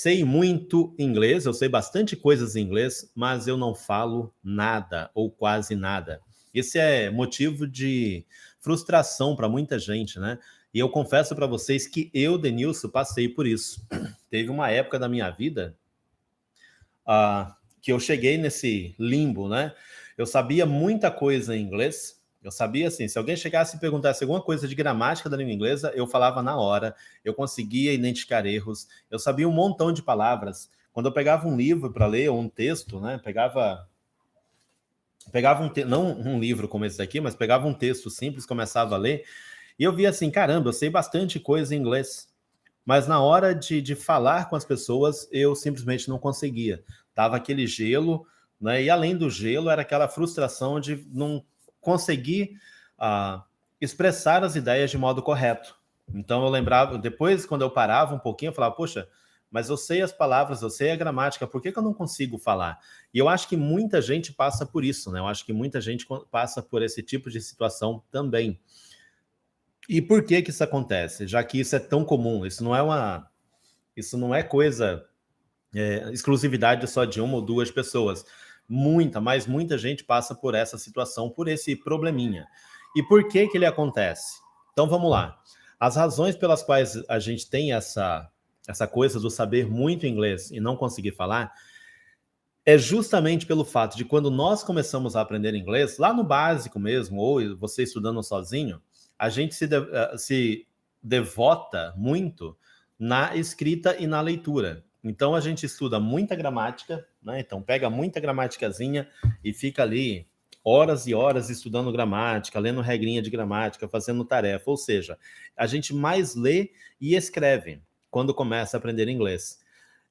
sei muito inglês, eu sei bastante coisas em inglês, mas eu não falo nada ou quase nada. Esse é motivo de frustração para muita gente, né? E eu confesso para vocês que eu, Denilson, passei por isso. Teve uma época da minha vida que eu cheguei nesse limbo, né? Eu sabia muita coisa em inglês. Eu sabia, assim, se alguém chegasse e perguntasse alguma coisa de gramática da língua inglesa, eu falava na hora, eu conseguia identificar erros, eu sabia um montão de palavras. Quando eu pegava um livro para ler, ou um texto, né? Pegava não um livro como esse daqui, mas pegava um texto simples, começava a ler, e eu via assim, caramba, eu sei bastante coisa em inglês, mas na hora de falar com as pessoas, eu simplesmente não conseguia. Tava aquele gelo, né? E além do gelo, era aquela frustração de não conseguir expressar as ideias de modo correto. Então eu lembrava, depois, quando eu parava um pouquinho, eu falava, poxa, mas eu sei as palavras, eu sei a gramática, por que eu não consigo falar? E eu acho que muita gente passa por isso, né? Eu acho que muita gente passa por esse tipo de situação também. E por que isso acontece? Já que isso é tão comum, isso não é coisa, exclusividade só de uma ou duas pessoas. Mas muita gente passa por essa situação, por esse probleminha. E por que ele acontece? Então vamos lá. As razões pelas quais a gente tem essa coisa do saber muito inglês e não conseguir falar é justamente pelo fato de quando nós começamos a aprender inglês, lá no básico mesmo, ou você estudando sozinho, a gente se devota muito na escrita e na leitura. Então a gente estuda muita gramática, né? Então pega muita gramaticazinha e fica ali horas e horas estudando gramática, lendo regrinha de gramática, fazendo tarefa. Ou seja, a gente mais lê e escreve quando começa a aprender inglês.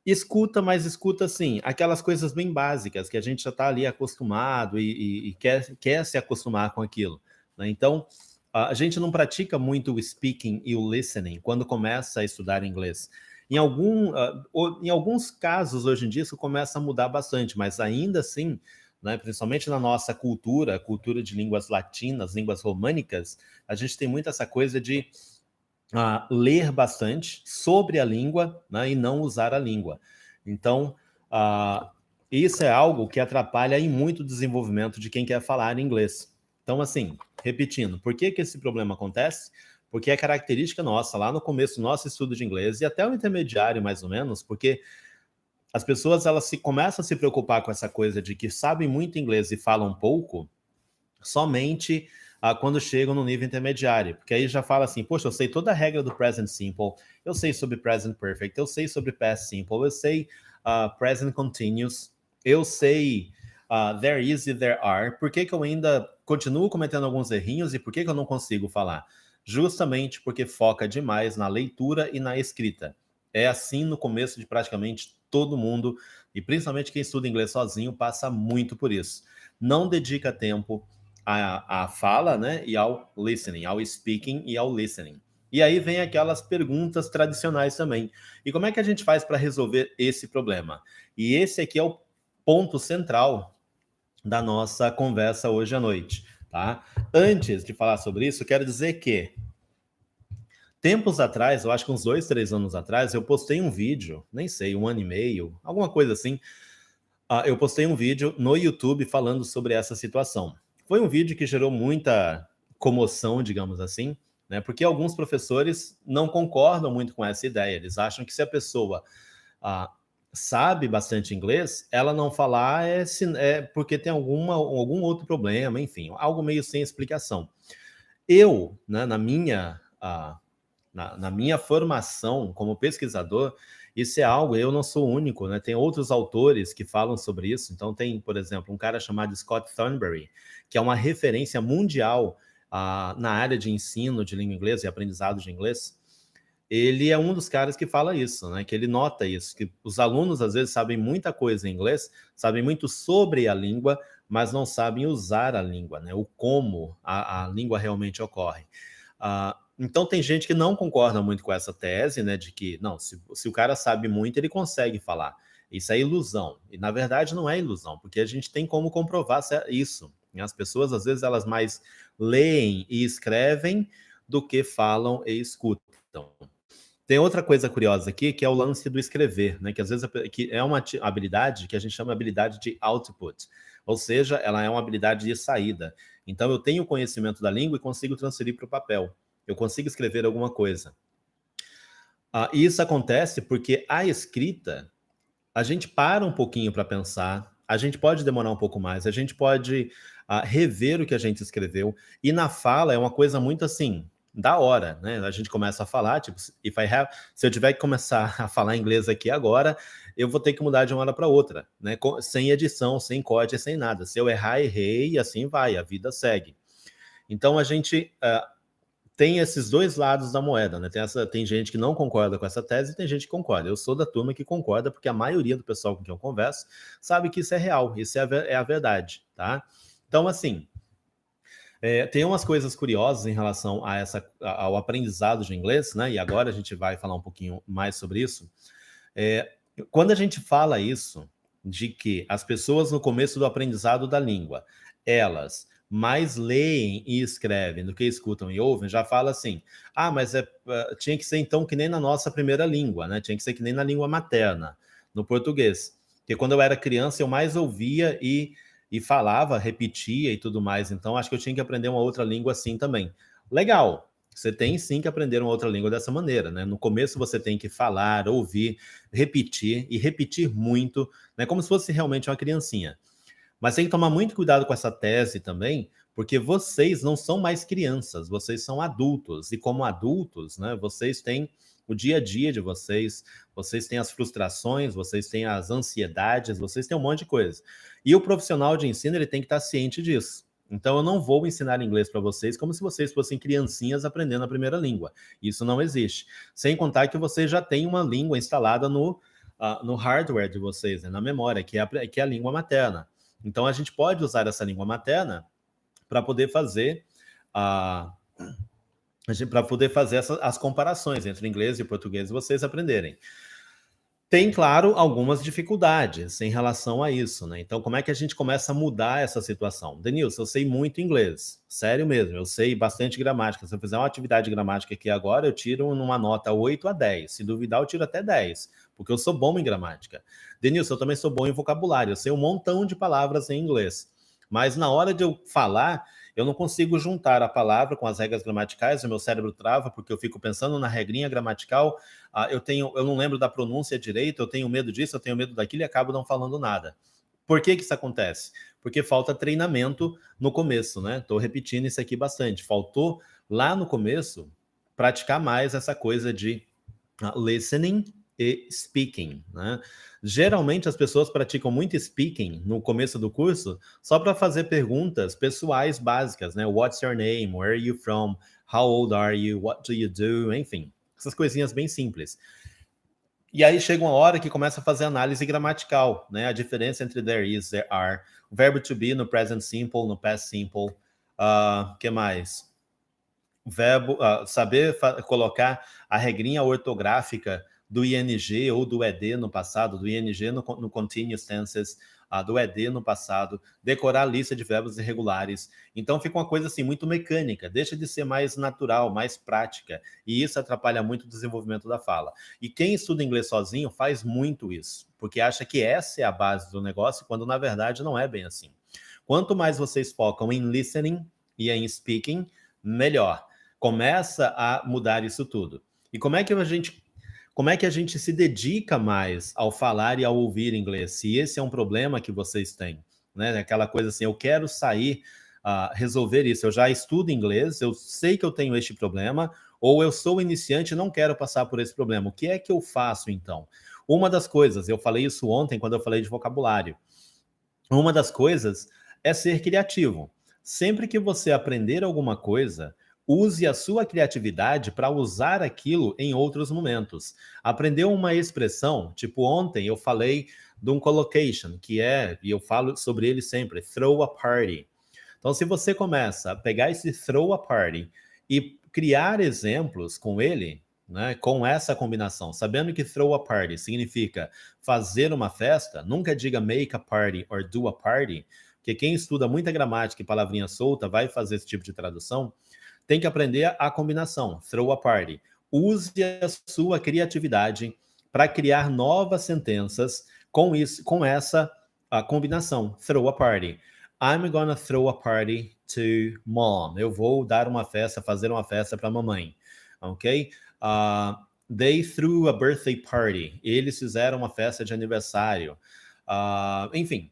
Escuta, mas escuta, assim, aquelas coisas bem básicas que a gente já está ali acostumado e quer se acostumar com aquilo, né? Então, a gente não pratica muito o speaking e o listening quando começa a estudar inglês. Em alguns casos, hoje em dia, isso começa a mudar bastante, mas ainda assim, né, principalmente na nossa cultura, cultura de línguas latinas, línguas românicas, a gente tem muito essa coisa de ler bastante sobre a língua, né, e não usar a língua. Então, isso é algo que atrapalha em muito o desenvolvimento de quem quer falar inglês. Então, assim, repetindo, por que esse problema acontece? Porque é característica nossa, lá no começo do nosso estudo de inglês, e até o intermediário, mais ou menos, porque as pessoas começam a se preocupar com essa coisa de que sabem muito inglês e falam pouco, somente quando chegam no nível intermediário, porque aí já fala assim, poxa, eu sei toda a regra do present simple, eu sei sobre present perfect, eu sei sobre past simple, eu sei present continuous, eu sei there is e there are, por que eu ainda continuo cometendo alguns errinhos e por que eu não consigo falar? Justamente porque foca demais na leitura e na escrita. É assim no começo de praticamente todo mundo, e principalmente quem estuda inglês sozinho passa muito por isso. Não dedica tempo à fala, né, e ao listening, ao speaking e ao listening. E aí vem aquelas perguntas tradicionais também. E como é que a gente faz para resolver esse problema? E esse aqui é o ponto central da nossa conversa hoje à noite, tá? Antes de falar sobre isso, quero dizer que tempos atrás, eu acho que uns 2, 3 anos atrás, eu postei um vídeo, nem sei, 1 ano e meio, alguma coisa assim. Eu postei um vídeo no YouTube falando sobre essa situação. Foi um vídeo que gerou muita comoção, digamos assim, né? Porque alguns professores não concordam muito com essa ideia. Eles acham que se a pessoa sabe bastante inglês, ela não falar é porque tem algum outro problema, enfim, algo meio sem explicação. Eu, né, na minha formação como pesquisador, isso é algo, eu não sou o único, né? Tem outros autores que falam sobre isso. Então tem, por exemplo, um cara chamado Scott Thornberry, que é uma referência mundial na área de ensino de língua inglesa e aprendizado de inglês. Ele é um dos caras que fala isso, né? Que ele nota isso, que os alunos às vezes sabem muita coisa em inglês, sabem muito sobre a língua, mas não sabem usar a língua, né? O como a língua realmente ocorre. Então tem gente que não concorda muito com essa tese, né, de que, não, se o cara sabe muito, ele consegue falar. Isso é ilusão. E na verdade não é ilusão, porque a gente tem como comprovar isso. As pessoas, às vezes, elas mais leem e escrevem do que falam e escutam. Tem outra coisa curiosa aqui, que é o lance do escrever, né? Que às vezes que é uma habilidade que a gente chama de habilidade de output, ou seja, ela é uma habilidade de saída. Então, eu tenho conhecimento da língua e consigo transferir para o papel. Eu consigo escrever alguma coisa. E isso acontece porque a escrita, a gente para um pouquinho para pensar, a gente pode demorar um pouco mais, a gente pode rever o que a gente escreveu, e na fala é uma coisa muito assim, da hora, né? A gente começa a falar, tipo, se eu tiver que começar a falar inglês aqui agora, eu vou ter que mudar de uma hora para outra, né? Sem edição, sem corte, sem nada. Se eu errar, errei, e assim vai, a vida segue. Então a gente tem esses dois lados da moeda, né? Tem gente que não concorda com essa tese e tem gente que concorda. Eu sou da turma que concorda, porque a maioria do pessoal com quem eu converso sabe que isso é real, isso é a verdade, tá? Então, assim, tem umas coisas curiosas em relação ao aprendizado de inglês, né? E agora a gente vai falar um pouquinho mais sobre isso. Quando a gente fala isso, de que as pessoas no começo do aprendizado da língua, elas mais leem e escrevem do que escutam e ouvem, já fala assim, mas tinha que ser então que nem na nossa primeira língua, né? Tinha que ser que nem na língua materna, no português. Porque quando eu era criança, eu mais ouvia e falava, repetia e tudo mais. Então, acho que eu tinha que aprender uma outra língua assim também. Legal, você tem sim que aprender uma outra língua dessa maneira, né? No começo você tem que falar, ouvir, repetir e repetir muito, né? Como se fosse realmente uma criancinha. Mas tem que tomar muito cuidado com essa tese também, porque vocês não são mais crianças, vocês são adultos. E como adultos, né, vocês têm o dia a dia de vocês têm as frustrações, vocês têm as ansiedades, vocês têm um monte de coisa. E o profissional de ensino, ele tem que estar ciente disso. Então, eu não vou ensinar inglês para vocês como se vocês fossem criancinhas aprendendo a primeira língua. Isso não existe. Sem contar que vocês já têm uma língua instalada no hardware de vocês, né, na memória, que é a língua materna. Então, a gente pode usar essa língua materna para poder fazer as comparações entre inglês e português e vocês aprenderem. Tem, claro, algumas dificuldades em relação a isso, né? Então, como é que a gente começa a mudar essa situação? Denilson, eu sei muito inglês, sério mesmo, eu sei bastante gramática. Se eu fizer uma atividade de gramática aqui agora, eu tiro numa nota 8 a 10. Se duvidar, eu tiro até 10, porque eu sou bom em gramática. Denilson, eu também sou bom em vocabulário, eu sei um montão de palavras em inglês. Mas na hora de eu falar, eu não consigo juntar a palavra com as regras gramaticais, o meu cérebro trava, porque eu fico pensando na regrinha gramatical, eu não lembro da pronúncia direito, eu tenho medo disso, eu tenho medo daquilo e acabo não falando nada. Por que isso acontece? Porque falta treinamento no começo, né? Estou repetindo isso aqui bastante. Faltou lá no começo praticar mais essa coisa de listening e speaking, né? Geralmente as pessoas praticam muito speaking no começo do curso só para fazer perguntas pessoais básicas, né? What's your name? Where are you from? How old are you? What do you do? Enfim, essas coisinhas bem simples. E aí chega uma hora que começa a fazer análise gramatical, né? A diferença entre there is, there are, o verbo to be no present simple, no past simple, que mais? Verbo, saber colocar a regrinha ortográfica do ing ou do ed no passado, do ing no continuous tenses, do ed no passado, decorar a lista de verbos irregulares. Então fica uma coisa assim muito mecânica, deixa de ser mais natural, mais prática, e isso atrapalha muito o desenvolvimento da fala. E quem estuda inglês sozinho faz muito isso, porque acha que essa é a base do negócio, quando na verdade não é bem assim. Quanto mais vocês focam em listening e em speaking, melhor. Começa a mudar isso tudo. E como é que a gente se dedica mais ao falar e ao ouvir inglês? Se esse é um problema que vocês têm, né? Aquela coisa assim, eu quero sair, resolver isso. Eu já estudo inglês, eu sei que eu tenho este problema, ou eu sou iniciante e não quero passar por esse problema. O que é que eu faço, então? Uma das coisas, eu falei isso ontem quando eu falei de vocabulário, uma das coisas é ser criativo. Sempre que você aprender alguma coisa, use a sua criatividade para usar aquilo em outros momentos. Aprendeu uma expressão, tipo ontem eu falei de um collocation, que e eu falo sobre ele sempre, throw a party. Então, se você começa a pegar esse throw a party e criar exemplos com ele, né, com essa combinação, sabendo que throw a party significa fazer uma festa, nunca diga make a party or do a party, porque quem estuda muita gramática e palavrinha solta vai fazer esse tipo de tradução, tem que aprender a combinação, throw a party. use a sua criatividade para criar novas sentenças com essa combinação. Throw a party. I'm gonna throw a party to mom. Eu vou dar uma festa, fazer uma festa para a mamãe. Ok? They threw a birthday party. Eles fizeram uma festa de aniversário. Enfim,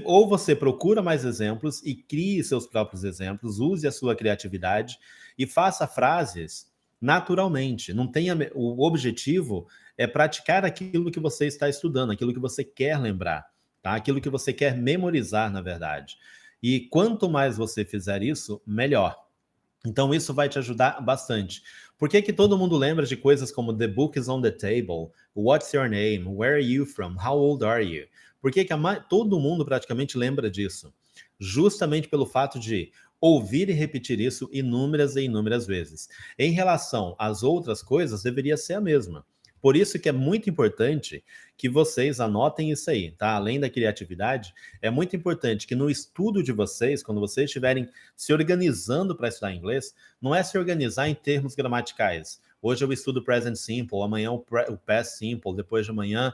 ou você procura mais exemplos e crie seus próprios exemplos, use a sua criatividade e faça frases naturalmente. Não tenha, o objetivo é praticar aquilo que você está estudando, aquilo que você quer lembrar, tá? Aquilo que você quer memorizar, na verdade. E quanto mais você fizer isso, melhor. Então, isso vai te ajudar bastante. Por que todo mundo lembra de coisas como The book is on the table, What's your name, Where are you from, How old are you? Por que todo mundo praticamente lembra disso? Justamente pelo fato de ouvir e repetir isso inúmeras e inúmeras vezes. Em relação às outras coisas, deveria ser a mesma. Por isso que é muito importante que vocês anotem isso aí, tá? Além da criatividade, é muito importante que no estudo de vocês, quando vocês estiverem se organizando para estudar inglês, não é se organizar em termos gramaticais. Hoje eu estudo present simple, amanhã o past simple, depois de amanhã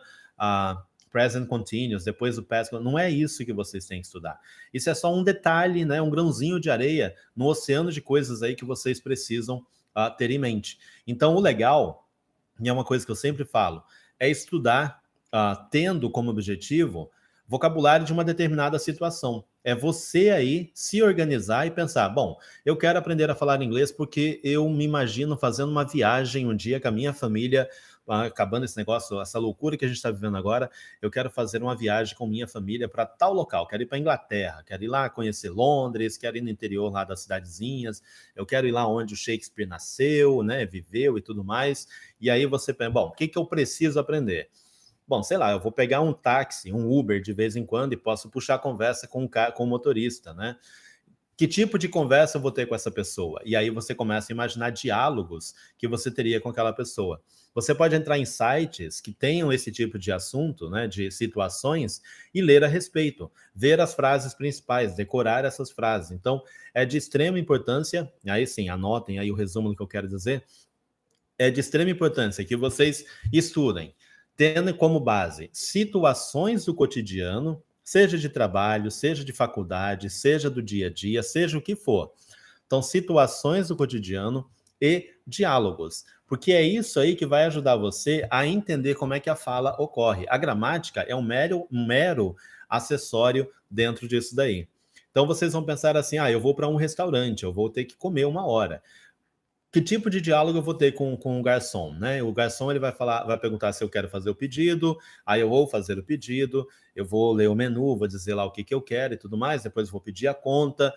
present continuous, depois o past. Não é isso que vocês têm que estudar. Isso é só um detalhe, né? Um grãozinho de areia no oceano de coisas aí que vocês precisam ter em mente. Então, o legal, e é uma coisa que eu sempre falo, é estudar tendo como objetivo vocabulário de uma determinada situação. É você aí se organizar e pensar, bom, eu quero aprender a falar inglês porque eu me imagino fazendo uma viagem um dia com a minha família, acabando esse negócio, essa loucura que a gente está vivendo agora, eu quero fazer uma viagem com minha família para tal local, quero ir para a Inglaterra, quero ir lá conhecer Londres, quero ir no interior lá das cidadezinhas, eu quero ir lá onde o Shakespeare nasceu, né, viveu e tudo mais, e aí você pensa, bom, o que eu preciso aprender? Bom, sei lá, eu vou pegar um táxi, um Uber de vez em quando e posso puxar conversa com o motorista, né? Que tipo de conversa eu vou ter com essa pessoa? E aí você começa a imaginar diálogos que você teria com aquela pessoa. Você pode entrar em sites que tenham esse tipo de assunto, né, de situações, e ler a respeito, ver as frases principais, decorar essas frases. Então, é de extrema importância, aí sim, anotem aí o resumo do que eu quero dizer, é de extrema importância que vocês estudem, tendo como base situações do cotidiano, seja de trabalho, seja de faculdade, seja do dia a dia, seja o que for. Então, situações do cotidiano e diálogos, porque é isso aí que vai ajudar você a entender como é que a fala ocorre. A gramática é um mero acessório dentro disso daí. Então, vocês vão pensar assim, eu vou para um restaurante, eu vou ter que comer 1 hora. Que tipo de diálogo eu vou ter com o garçom, né? O garçom ele vai perguntar se eu quero fazer o pedido, aí eu vou fazer o pedido, eu vou ler o menu, vou dizer lá o que eu quero e tudo mais, depois vou pedir a conta,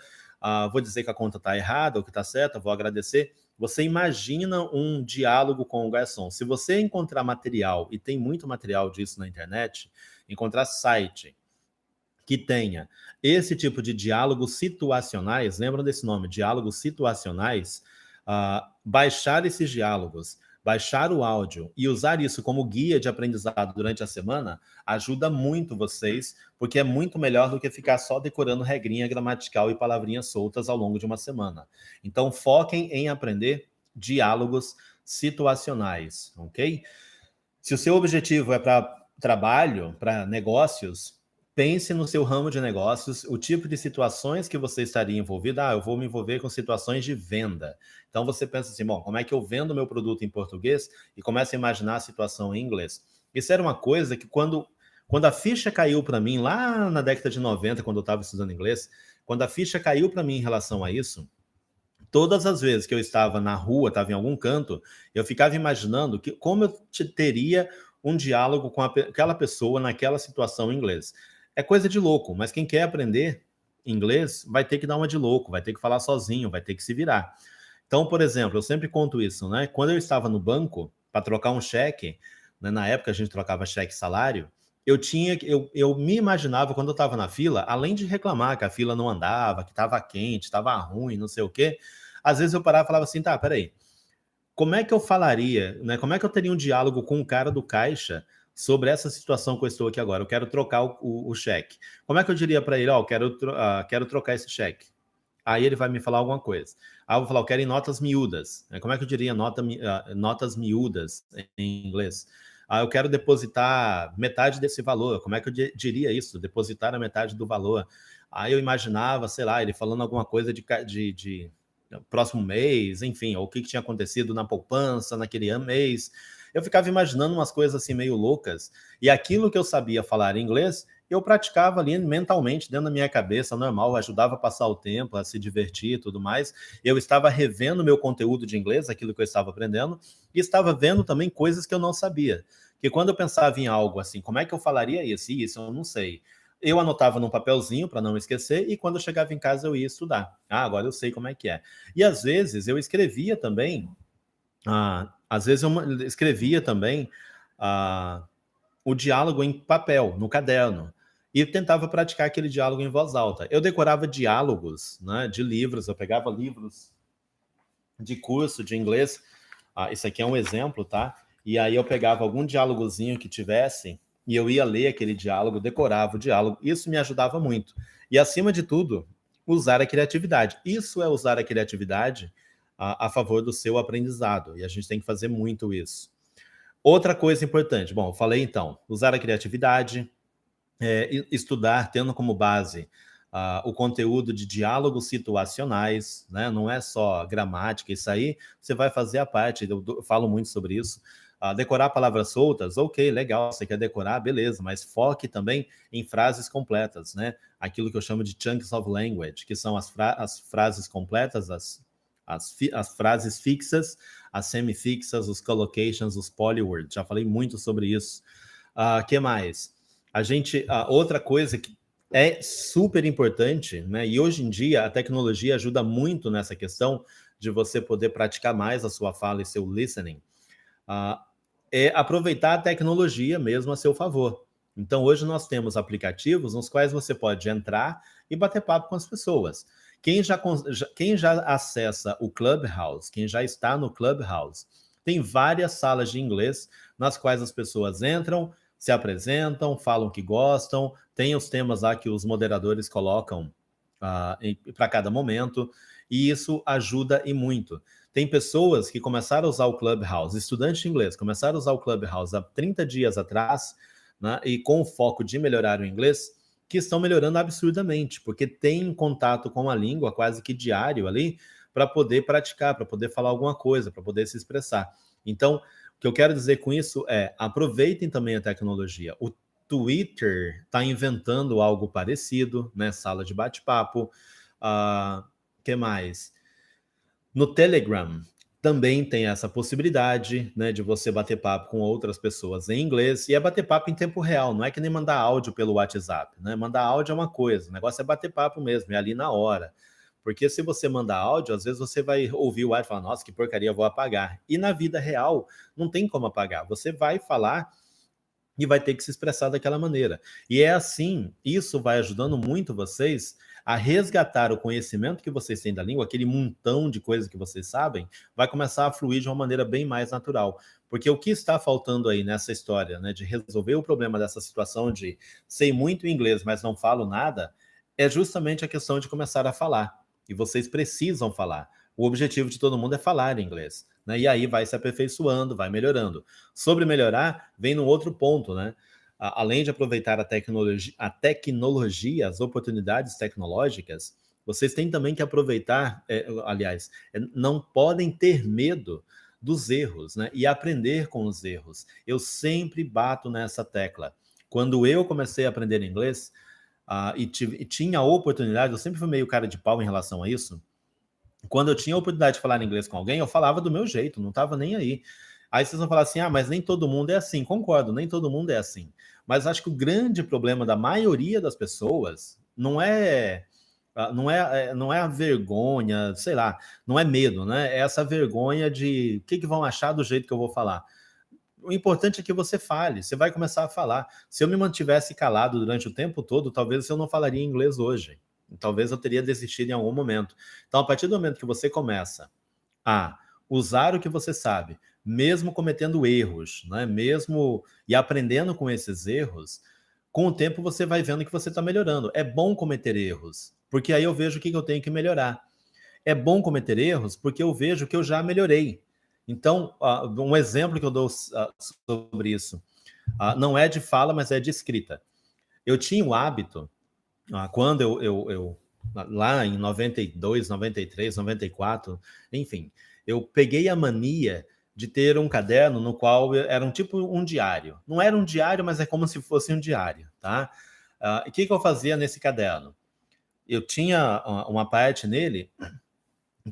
vou dizer que a conta está errada ou que está certa, vou agradecer. Você imagina um diálogo com o garçom. Se você encontrar material, e tem muito material disso na internet, encontrar site que tenha esse tipo de diálogos situacionais, lembram desse nome, diálogos situacionais? Baixar esses diálogos, baixar o áudio e usar isso como guia de aprendizado durante a semana ajuda muito vocês, porque é muito melhor do que ficar só decorando regrinha gramatical e palavrinhas soltas ao longo de uma semana. Então, foquem em aprender diálogos situacionais, ok? Se o seu objetivo é para trabalho, para negócios, pense no seu ramo de negócios, o tipo de situações que você estaria envolvido. Eu vou me envolver com situações de venda. Então você pensa assim, bom, como é que eu vendo meu produto em português? E começa a imaginar a situação em inglês. Isso era uma coisa que quando a ficha caiu para mim, lá na década de 90, quando eu estava estudando inglês, quando a ficha caiu para mim em relação a isso, todas as vezes que eu estava na rua, estava em algum canto, eu ficava imaginando como eu teria um diálogo com aquela pessoa naquela situação em inglês. É coisa de louco, mas quem quer aprender inglês vai ter que dar uma de louco, vai ter que falar sozinho, vai ter que se virar. Então, por exemplo, eu sempre conto isso, né? Quando eu estava no banco para trocar um cheque, né, na época a gente trocava cheque salário, eu me imaginava quando eu estava na fila, além de reclamar que a fila não andava, que estava quente, estava ruim, não sei o quê, às vezes eu parava e falava assim, tá, peraí, como é que eu falaria, né? Como é que eu teria um diálogo com o cara do caixa sobre essa situação que eu estou aqui agora? Eu quero trocar o cheque. Como é que eu diria para ele, quero trocar esse cheque? Aí ele vai me falar alguma coisa. Aí eu vou falar, eu quero em notas miúdas. Como é que eu diria notas miúdas em inglês? Eu quero depositar metade desse valor. Como é que eu diria isso? Depositar a metade do valor. Aí eu imaginava, sei lá, ele falando alguma coisa de próximo mês, enfim, ou o que tinha acontecido na poupança naquele mês. Eu ficava imaginando umas coisas assim meio loucas. E aquilo que eu sabia falar em inglês, eu praticava ali mentalmente, dentro da minha cabeça, normal, ajudava a passar o tempo, a se divertir e tudo mais. Eu estava revendo meu conteúdo de inglês, aquilo que eu estava aprendendo, e estava vendo também coisas que eu não sabia. Que quando eu pensava em algo assim, como é que eu falaria isso? E isso eu não sei. Eu anotava num papelzinho para não esquecer, e quando eu chegava em casa eu ia estudar. Agora eu sei como é que é. E às vezes eu escrevia também, às vezes eu escrevia também o diálogo em papel, no caderno, e tentava praticar aquele diálogo em voz alta. Eu decorava diálogos, né, de livros, eu pegava livros de curso de inglês, isso aqui é um exemplo, tá? E aí eu pegava algum diálogozinho que tivesse, e eu ia ler aquele diálogo, decorava o diálogo, isso me ajudava muito. E acima de tudo, usar a criatividade. Isso é usar a criatividade a favor do seu aprendizado, e a gente tem que fazer muito isso. Outra coisa importante, bom, eu falei então, usar a criatividade, estudar tendo como base o conteúdo de diálogos situacionais, né? Não é só gramática, isso aí você vai fazer a parte, eu falo muito sobre isso. Decorar palavras soltas, ok, legal, você quer decorar, beleza, mas foque também em frases completas, né? Aquilo que eu chamo de chunks of language, que são as frases completas, as frases fixas, as semifixas, os collocations, os polywords. Já falei muito sobre isso. Que mais? Outra coisa que é super importante, né? E hoje em dia a tecnologia ajuda muito nessa questão de você poder praticar mais a sua fala e seu listening, é aproveitar a tecnologia mesmo a seu favor. Então, hoje nós temos aplicativos nos quais você pode entrar e bater papo com as pessoas. Quem já acessa o Clubhouse, quem já está no Clubhouse, tem várias salas de inglês nas quais as pessoas entram, se apresentam, falam que gostam, tem os temas lá que os moderadores colocam para cada momento, e isso ajuda e muito. Tem pessoas que começaram a usar o Clubhouse, estudantes de inglês, começaram a usar o Clubhouse há 30 dias atrás, né, e com o foco de melhorar o inglês, que estão melhorando absurdamente, porque tem contato com a língua quase que diário ali, para poder praticar, para poder falar alguma coisa, para poder se expressar. Então, o que eu quero dizer com isso é, aproveitem também a tecnologia. O Twitter está inventando algo parecido, né? Sala de bate-papo. Que mais? No Telegram também tem essa possibilidade, né, de você bater papo com outras pessoas em inglês, e é bater papo em tempo real, não é que nem mandar áudio pelo WhatsApp, né? Mandar áudio é uma coisa, o negócio é bater papo mesmo, é ali na hora. Porque se você mandar áudio, às vezes você vai ouvir o áudio e falar, nossa, que porcaria, vou apagar. E na vida real, não tem como apagar. Você vai falar e vai ter que se expressar daquela maneira. E é assim, isso vai ajudando muito vocês a resgatar o conhecimento que vocês têm da língua, aquele montão de coisas que vocês sabem, vai começar a fluir de uma maneira bem mais natural. Porque o que está faltando aí nessa história, né, de resolver o problema dessa situação de sei muito inglês, mas não falo nada, é justamente a questão de começar a falar. E vocês precisam falar. O objetivo de todo mundo é falar inglês, né? E aí vai se aperfeiçoando, vai melhorando. Sobre melhorar, vem num outro ponto, né? Além de aproveitar a tecnologia, as oportunidades tecnológicas, vocês têm também que aproveitar, não podem ter medo dos erros, né? E aprender com os erros. Eu sempre bato nessa tecla. Quando eu comecei a aprender inglês, e tinha a oportunidade, eu sempre fui meio cara de pau em relação a isso. Quando eu tinha a oportunidade de falar inglês com alguém, eu falava do meu jeito, não estava nem aí. Aí vocês vão falar assim, mas nem todo mundo é assim. Concordo, nem todo mundo é assim. Mas acho que o grande problema da maioria das pessoas não é a vergonha, sei lá, não é medo, né? É essa vergonha de o que vão achar do jeito que eu vou falar. O importante é que você fale, você vai começar a falar. Se eu me mantivesse calado durante o tempo todo, talvez eu não falaria inglês hoje. Talvez eu teria desistido em algum momento. Então, a partir do momento que você começa a usar o que você sabe, mesmo cometendo erros, né? Mesmo e aprendendo com esses erros, com o tempo você vai vendo que você está melhorando. É bom cometer erros, porque aí eu vejo o que eu tenho que melhorar. É bom cometer erros porque eu vejo que eu já melhorei. Então, um exemplo que eu dou sobre isso, não é de fala, mas é de escrita. Eu tinha o hábito, quando eu lá em 92, 93, 94, enfim, eu peguei a mania de ter um caderno no qual era um tipo um diário. Não era um diário, mas é como se fosse um diário, tá? O que eu fazia nesse caderno? Eu tinha uma parte nele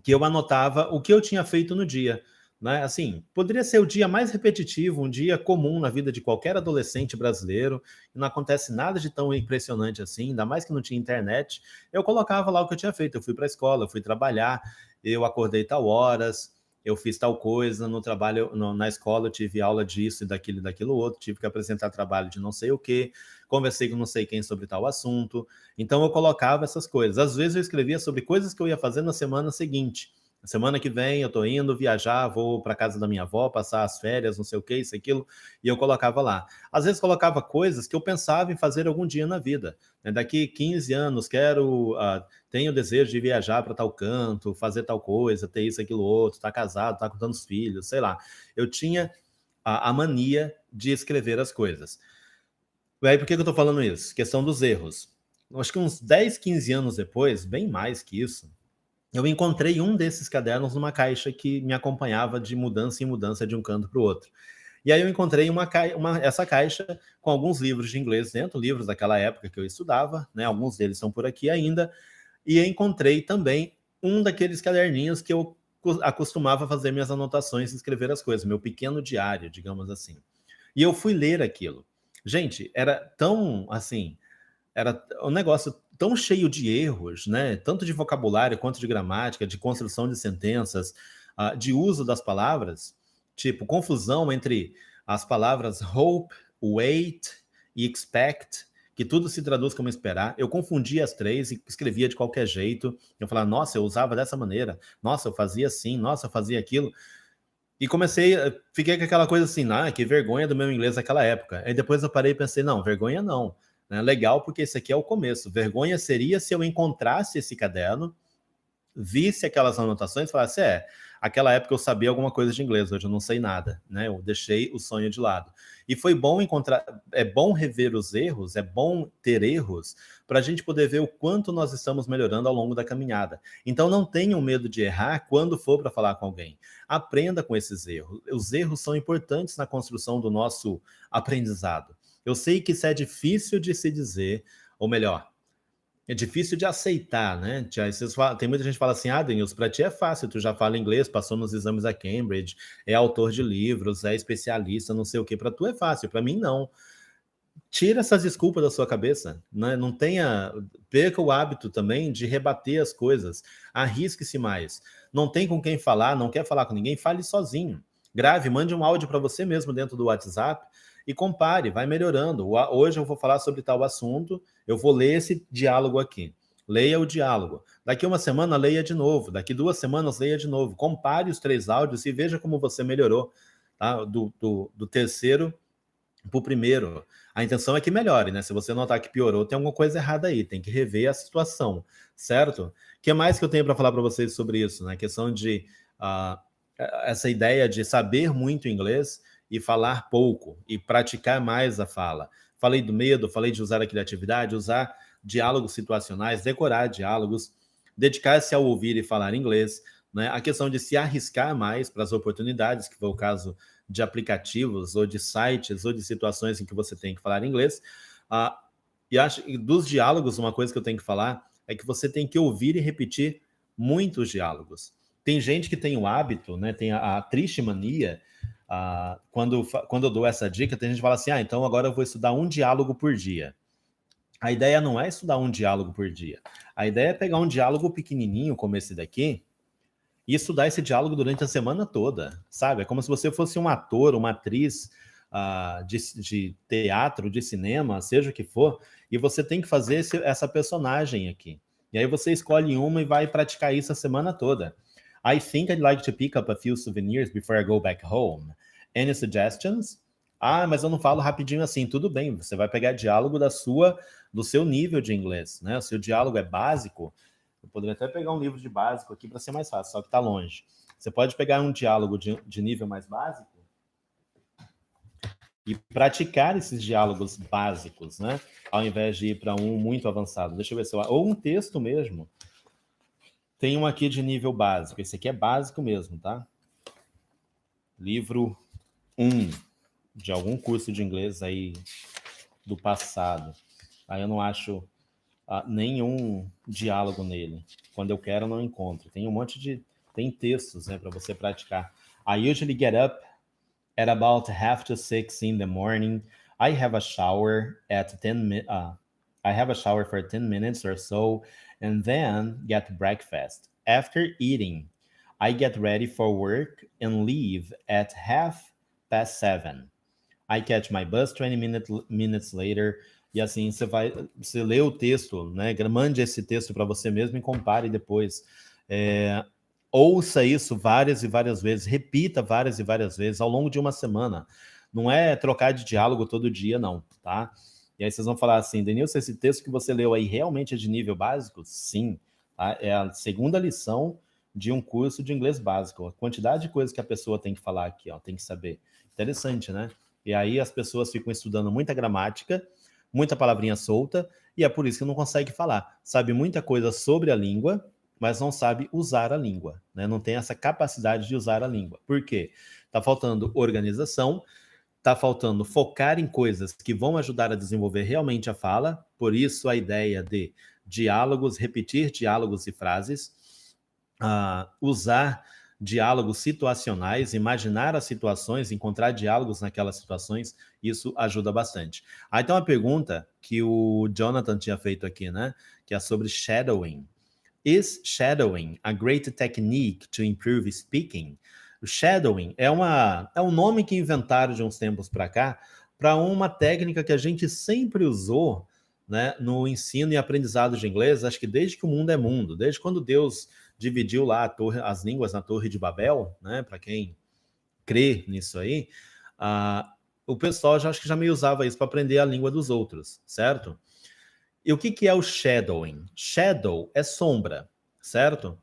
que eu anotava o que eu tinha feito no dia. Né? Assim, poderia ser o dia mais repetitivo, um dia comum na vida de qualquer adolescente brasileiro, e não acontece nada de tão impressionante assim, ainda mais que não tinha internet. Eu colocava lá o que eu tinha feito. Eu fui para a escola, eu fui trabalhar, eu acordei tal horas, eu fiz tal coisa, no trabalho, na escola eu tive aula disso e daquilo outro, tive que apresentar trabalho de não sei o que, conversei com não sei quem sobre tal assunto. Então eu colocava essas coisas. Às vezes eu escrevia sobre coisas que eu ia fazer na semana seguinte. Semana que vem eu tô indo viajar, vou para casa da minha avó, passar as férias, não sei o que, isso, aquilo, e eu colocava lá. Às vezes colocava coisas que eu pensava em fazer algum dia na vida. Né? Daqui 15 anos tenho o desejo de viajar para tal canto, fazer tal coisa, ter isso, aquilo, outro, tá casado, tá com tantos filhos, sei lá. Eu tinha a mania de escrever as coisas. E aí, por que eu tô falando isso? Questão dos erros. Acho que uns 10, 15 anos depois, bem mais que isso, eu encontrei um desses cadernos numa caixa que me acompanhava de mudança em mudança de um canto para o outro. E aí eu encontrei essa caixa com alguns livros de inglês dentro, livros daquela época que eu estudava, né? Alguns deles estão por aqui ainda. E encontrei também um daqueles caderninhos que eu acostumava fazer minhas anotações e escrever as coisas, meu pequeno diário, digamos assim. E eu fui ler aquilo. Gente, era tão assim, era um negócio tão cheio de erros, né? Tanto de vocabulário quanto de gramática, de construção de sentenças, de uso das palavras, tipo confusão entre as palavras hope, wait e expect, que tudo se traduz como esperar. Eu confundia as três e escrevia de qualquer jeito. Eu falava, nossa, eu usava dessa maneira, nossa, eu fazia assim, nossa, eu fazia aquilo. E fiquei com aquela coisa assim, que vergonha do meu inglês naquela época. Aí depois eu parei e pensei, não, vergonha não. Né? Legal, porque esse aqui é o começo. Vergonha seria se eu encontrasse esse caderno, visse aquelas anotações e falasse, aquela época eu sabia alguma coisa de inglês, hoje eu não sei nada, né? Eu deixei o sonho de lado. E foi bom é bom rever os erros, é bom ter erros, para a gente poder ver o quanto nós estamos melhorando ao longo da caminhada. Então não tenham medo de errar quando for para falar com alguém. Aprenda com esses erros. Os erros são importantes na construção do nosso aprendizado. Eu sei que isso é difícil de se dizer, ou melhor, é difícil de aceitar, né? Tem muita gente que fala assim, Denilson, para ti é fácil, tu já fala inglês, passou nos exames da Cambridge, é autor de livros, é especialista, não sei o que, para tu é fácil, para mim não. Tira essas desculpas da sua cabeça, né? Não perca o hábito também de rebater as coisas, arrisque-se mais. Não tem com quem falar, não quer falar com ninguém, fale sozinho. Grave, mande um áudio para você mesmo dentro do WhatsApp e compare, vai melhorando. Hoje eu vou falar sobre tal assunto, eu vou ler esse diálogo aqui. Leia o diálogo. Daqui uma semana, leia de novo. Daqui 2 semanas, leia de novo. Compare os 3 áudios e veja como você melhorou, tá? Do terceiro para o primeiro. A intenção é que melhore, né? Se você notar que piorou, tem alguma coisa errada aí, tem que rever a situação, certo? O que mais que eu tenho para falar para vocês sobre isso? Né? A questão de essa ideia de saber muito inglês e falar pouco, e praticar mais a fala. Falei do medo, falei de usar a criatividade, usar diálogos situacionais, decorar diálogos, dedicar-se ao ouvir e falar inglês, né? A questão de se arriscar mais para as oportunidades, que foi o caso de aplicativos ou de sites ou de situações em que você tem que falar inglês. E acho que dos diálogos, uma coisa que eu tenho que falar é que você tem que ouvir e repetir muitos diálogos. Tem gente que tem o hábito, né, tem a triste mania, quando eu dou essa dica, tem gente que fala assim, então agora eu vou estudar um diálogo por dia. A ideia não é estudar um diálogo por dia. A ideia é pegar um diálogo pequenininho, como esse daqui, e estudar esse diálogo durante a semana toda, sabe? É como se você fosse um ator, uma atriz de teatro, de cinema, seja o que for, e você tem que fazer essa personagem aqui. E aí você escolhe uma e vai praticar isso a semana toda. I think I'd like to pick up a few souvenirs before I go back home. Any suggestions? Ah, mas eu não falo rapidinho assim. Tudo bem, você vai pegar diálogo do seu nível de inglês, né? O seu diálogo é básico. Eu poderia até pegar um livro de básico aqui para ser mais fácil, só que está longe. Você pode pegar um diálogo de nível mais básico e praticar esses diálogos básicos, né? Ao invés de ir para um muito avançado. Deixa eu ver se eu... Ou um texto mesmo. Tem um aqui de nível básico. Esse aqui é básico mesmo, tá? Livro 1 de algum curso de inglês aí do passado. Aí eu não acho nenhum diálogo nele. Quando eu quero, eu não encontro. Tem um monte de... Tem textos, né, para você praticar. I usually get up at about 5:30 in the morning. I have a shower at 10 I have a shower for 10 minutes or so, and then get breakfast. After eating, I get ready for work and leave at 7:30. I catch my bus 20 minutes later. E assim, você lê o texto, né? Mande esse texto para você mesmo e compare depois. Ouça isso várias e várias vezes, repita várias e várias vezes ao longo de uma semana. Não é trocar de diálogo todo dia, não, tá? E aí vocês vão falar assim, Denilson, esse texto que você leu aí realmente é de nível básico? Sim, tá? É a segunda lição de um curso de inglês básico. A quantidade de coisas que a pessoa tem que falar aqui, ó, tem que saber. Interessante, né? E aí as pessoas ficam estudando muita gramática, muita palavrinha solta, e é por isso que não consegue falar. Sabe muita coisa sobre a língua, mas não sabe usar a língua, né? Não tem essa capacidade de usar a língua. Por quê? Tá faltando organização, tá faltando focar em coisas que vão ajudar a desenvolver realmente a fala, por isso a ideia de diálogos, repetir diálogos e frases, usar diálogos situacionais, imaginar as situações, encontrar diálogos naquelas situações, isso ajuda bastante. Aí tem uma pergunta que o Jonathan tinha feito aqui, né? Que é sobre shadowing. Is shadowing a great technique to improve speaking? O shadowing é um nome que inventaram de uns tempos para cá para uma técnica que a gente sempre usou, né, no ensino e aprendizado de inglês, acho que desde que o mundo é mundo, desde quando Deus dividiu lá as línguas na Torre de Babel, né, para quem crê nisso aí, o pessoal acho que já meio usava isso para aprender a língua dos outros, certo? E o que é o shadowing? Shadow é sombra, certo?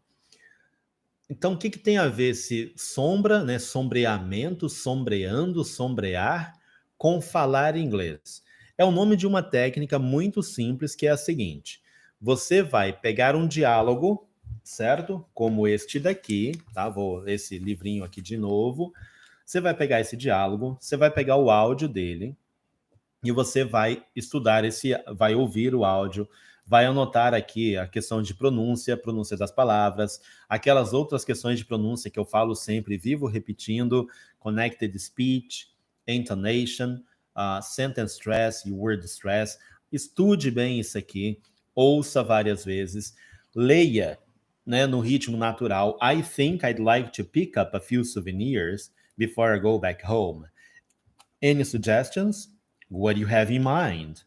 Então, o que tem a ver esse sombra, né, sombreamento, sombreando, sombrear, com falar inglês? É o nome de uma técnica muito simples que é a seguinte: você vai pegar um diálogo, certo? Como este daqui, tá? Vou esse livrinho aqui de novo. Você vai pegar esse diálogo, você vai pegar o áudio dele, e você vai estudar vai ouvir o áudio, vai anotar aqui a questão de pronúncia das palavras, aquelas outras questões de pronúncia que eu falo sempre, vivo repetindo, connected speech, intonation, sentence stress e word stress. Estude bem isso aqui, ouça várias vezes, leia, né, no ritmo natural. I think I'd like to pick up a few souvenirs before I go back home. Any suggestions? What do you have in mind?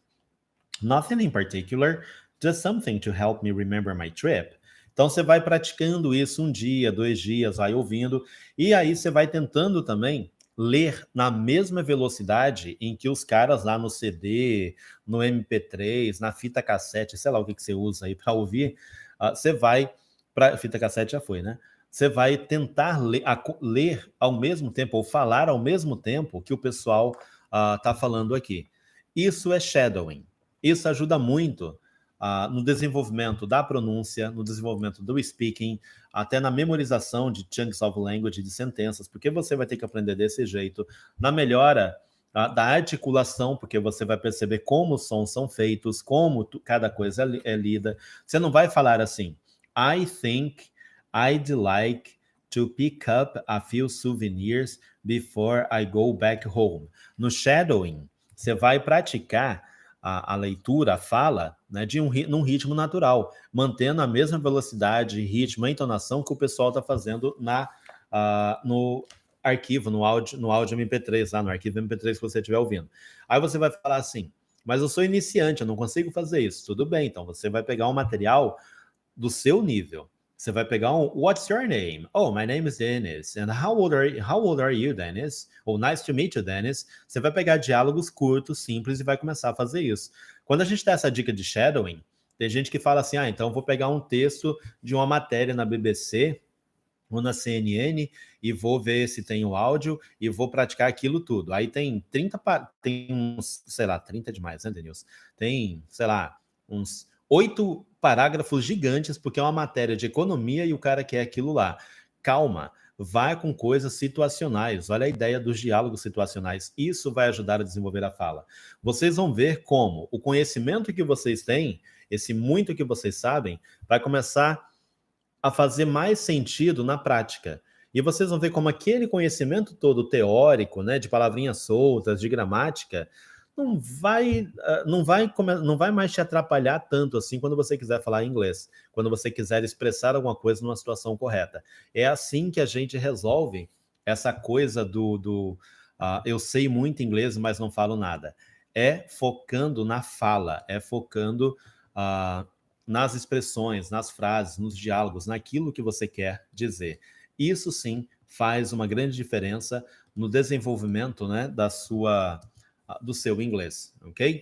Nothing in particular, just something to help me remember my trip. Então você vai praticando isso um dia, 2 dias, vai ouvindo, e aí você vai tentando também ler na mesma velocidade em que os caras lá no CD, no MP3, na fita cassete, sei lá o que você usa aí para ouvir, você vai para fita cassete já foi, né? Você vai tentar ler ao mesmo tempo ou falar ao mesmo tempo que o pessoal está falando aqui. Isso é shadowing. Isso ajuda muito no desenvolvimento da pronúncia, no desenvolvimento do speaking, até na memorização de chunks of language, de sentenças, porque você vai ter que aprender desse jeito, na melhora da articulação, porque você vai perceber como os sons são feitos, como cada coisa é lida. Você não vai falar assim, I think I'd like to pick up a few souvenirs before I go back home. No shadowing, você vai praticar a leitura, a fala, né, num ritmo natural, mantendo a mesma velocidade, ritmo, a entonação que o pessoal está fazendo no arquivo, no áudio MP3, lá no arquivo MP3 que você estiver ouvindo. Aí você vai falar assim, mas eu sou iniciante, eu não consigo fazer isso. Tudo bem, então você vai pegar um material do seu nível. Você vai pegar um What's your name? Oh, my name is Dennis. And how old are you, Dennis? Ou nice to meet you, Dennis. Você vai pegar diálogos curtos, simples e vai começar a fazer isso. Quando a gente dá essa dica de shadowing, tem gente que fala assim: "Ah, então eu vou pegar um texto de uma matéria na BBC ou na CNN e vou ver se tem o áudio e vou praticar aquilo tudo". Aí tem 30, tem uns, sei lá, 30 é demais, né, Denilson? Tem, sei lá, uns 8 parágrafos gigantes, porque é uma matéria de economia e o cara quer aquilo lá. Calma, vai com coisas situacionais. Olha a ideia dos diálogos situacionais. Isso vai ajudar a desenvolver a fala. Vocês vão ver como o conhecimento que vocês têm, esse muito que vocês sabem, vai começar a fazer mais sentido na prática. E vocês vão ver como aquele conhecimento todo teórico, né, de palavrinhas soltas, de gramática, não vai mais te atrapalhar tanto assim quando você quiser falar inglês, quando você quiser expressar alguma coisa numa situação correta. É assim que a gente resolve essa coisa do eu sei muito inglês, mas não falo nada. É focando na fala, é focando uh, nas expressões, nas frases, nos diálogos, naquilo que você quer dizer. Isso sim faz uma grande diferença no desenvolvimento, né, do seu inglês, ok?